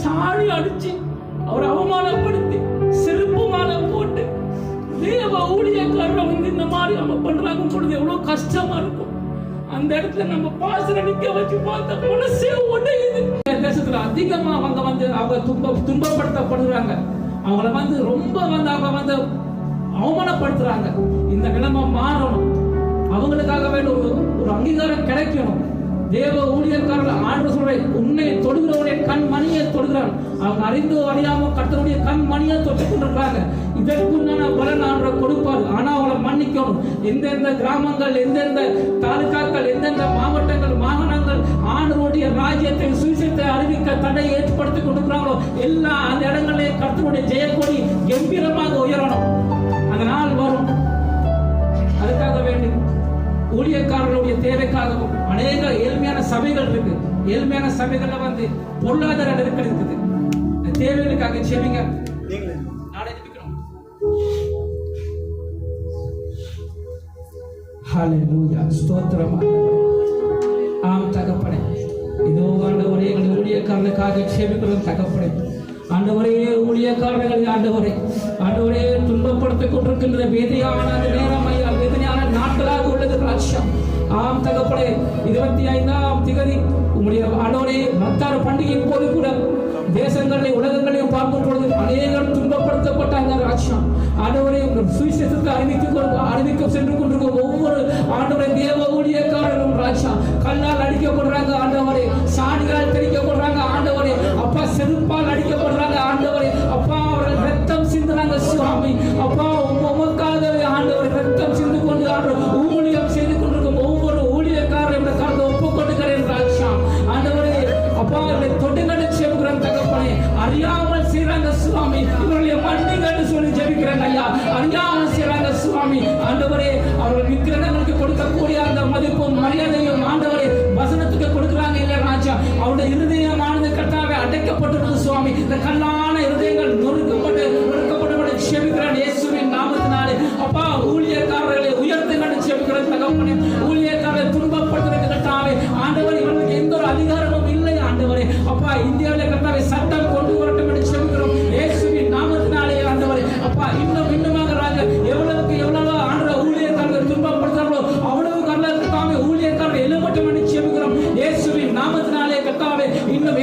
சாணி அடிச்சு அவர் அவமானப்படுத்தி செருப்பு மாலை போட்டு தேவ ஊழியக்காரர் வந்து இந்த மாதிரி நம்ம பண்றாங்க பொழுது எவ்வளவு கஷ்டமா இருக்கும். அந்த இடத்துல நம்ம பாசன நிக்க வச்சு பார்த்தா மனசே உடையுது. தேசத்துல அதிகமா அவங்க துன்பப்படுத்தப்படுறாங்க. அவங்கள ரொம்ப அவங்க அவமானப்படுத்துறாங்க. இந்த நிலைமை மாறணும். அவங்களுக்காக வேண்டிய ஒரு அங்கீகாரம் கிடைக்கணும். தேவ ஊழியக்காரர்கள் ஆண்டு சொல்றேன், உன்னை தொடுகிறவனுடைய கண் மணியை தொடுகிறான். அவங்க அறிந்தோ அறியாமோ கர்த்தருடைய கண் மணியை தொட்டு கொண்டிருக்காங்க. இதற்குண்டான பலன் ஆண்டு கொடுப்பார். ஆனா அவங்களை மன்னிக்கணும். எந்தெந்த கிராமங்கள், எந்தெந்த தாலுகாக்கள், எந்தெந்த மாவட்டங்கள், மாகாணங்கள் ஆண்டவருடைய ராஜ்யத்தை சுவிசேஷத்தை அறிவிக்க தடை ஏற்படுத்திக் கொண்டிருக்கிறாங்களோ எல்லா அந்த இடங்களிலே கர்த்தருடைய ஜெயக்கொடி கம்பீரமாக உயரணும். அந்த நாள் வரும். அதுக்காக வேண்டி ஊழியக்காரர்களுடைய தேவைக்காகவும் அநேக ஏழ்மையான சபைகள் இருக்கு. ஏழ்மையான சபைகள்ல பொருளாதார நெருக்கடி இருக்குது. தேவைகளுக்காக செவிங்க. நாளை ஜெபிக்கணும். ஹல்லேலூயா, ஸ்தோத்திரம் ஆண்டவரே. ஆம் தகப்பனே, இதோ ஆண்டவரே எங்கள் ஊழியக்காரர்களுக்காக செபிக்கிறோம் தகப்பனே. ஆண்டவரே ஊழியக்காரர்கள் ஆண்டவரே துன்பப்படுத்திக் கொண்டிருக்கின்ற வேதனையான நேரம் ஐயா, வேதனையான நாட்களாக உள்ளது ராஜா. ஆம் தகப்பனே, 25ஆம் திகதி உங்களுடைய ஆண்டவரே மத்தார் பண்டிகையின் போது கூட தேசங்களில் உலகங்களையும் பார்க்கும் பொழுது அநேகர் துன்பப்படுத்தப்பட்டாங்க ராஜா. ஆண்டவரே சுவிசேஷத்தை அறிவிக்க சென்று கொண்டிருக்கும் ஒவ்வொரு ஆண்டவரை தேவ ஊழியக்காரர்களும் ராஜா கல்லால் அடிக்கப்படுறாங்க ஆண்டவரே, சாணியால் தெரிக்கப்படுறாங்க ஆண்டவரே, அப்பா செருப்பால் அடிக்கப்படுறாங்க ஆண்டவரே, அப்பா அவர்கள் ரத்தம் சிந்துறாங்க சுவாமி. அப்பா உமக்காகவே ஆண்டவரை ரத்தம் சிந்து கொண்டு ஊழியம் செய்து கொண்டிருக்கும் ஒவ்வொரு ஊழியக்காரரும் ஒப்புக் கொண்டுகிறேன் ராஜா. ஆண்டவரே அப்பா அவர்களை தொட்டுங்கன்னு செவிக்கிறேன் தகப்பனே. அறியாமல் செய்றாங்க சுவாமி, இவருடைய மன்னிங்கன்னு சொல்லி ஜெபிக்கிறேன் ஐயா. அறியாமல் செய்றாங்க சுவாமி. ஆண்டவரே அவர்கள் விக்கிரகங்களுக்கு கொடுக்கக்கூடிய அந்த மதிப்பும் மரியாதையும் ஆண்டவரே வசனத்துக்கு கொடுக்குறாங்க இல்ல ராஜா. அவருடைய இருதயமானது கர்த்தாவே அடைக்கப்பட்டிருக்கிறது சுவாமி. இந்த கல்லான இருதயங்கள் நொறுக்கப்பட்டு செபிக்கிறேன் இயேசுவின் நாமத்தினாலே. அப்பா ஊழியக்காரர்களை உயர்த்துங்கன்னு செபிக்கிறேன் தகப்பனே. ஊழியக்காரர்களை துன்பப்படுத்துறது கர்த்தாவே ஆண்டவரே இவர்களுக்கு எந்த ஒரு அதிகாரமும் இல்லை ஆண்டவரே. அப்பா இந்தியாவிலே கர்த்தாவே சட்டம் கொண்டு வரட்டும் என்று செபிக்கிறோம் இயேசுவின் நாமத்தினாலே ஆண்டவரே. அப்பா இன்னுமாக ராஜா எவ்வளவு ஆண்டவரே ஊழியக்காரர்கள் துன்பப்படுத்துறாங்களோ அவ்வளவு கர்த்தாவே ஊழியக்காரர்கள் எழுமட்டும் என்று செபிக்கிறோம் இயேசுவின் நாமத்தினாலே கர்த்தாவே. இன்னும்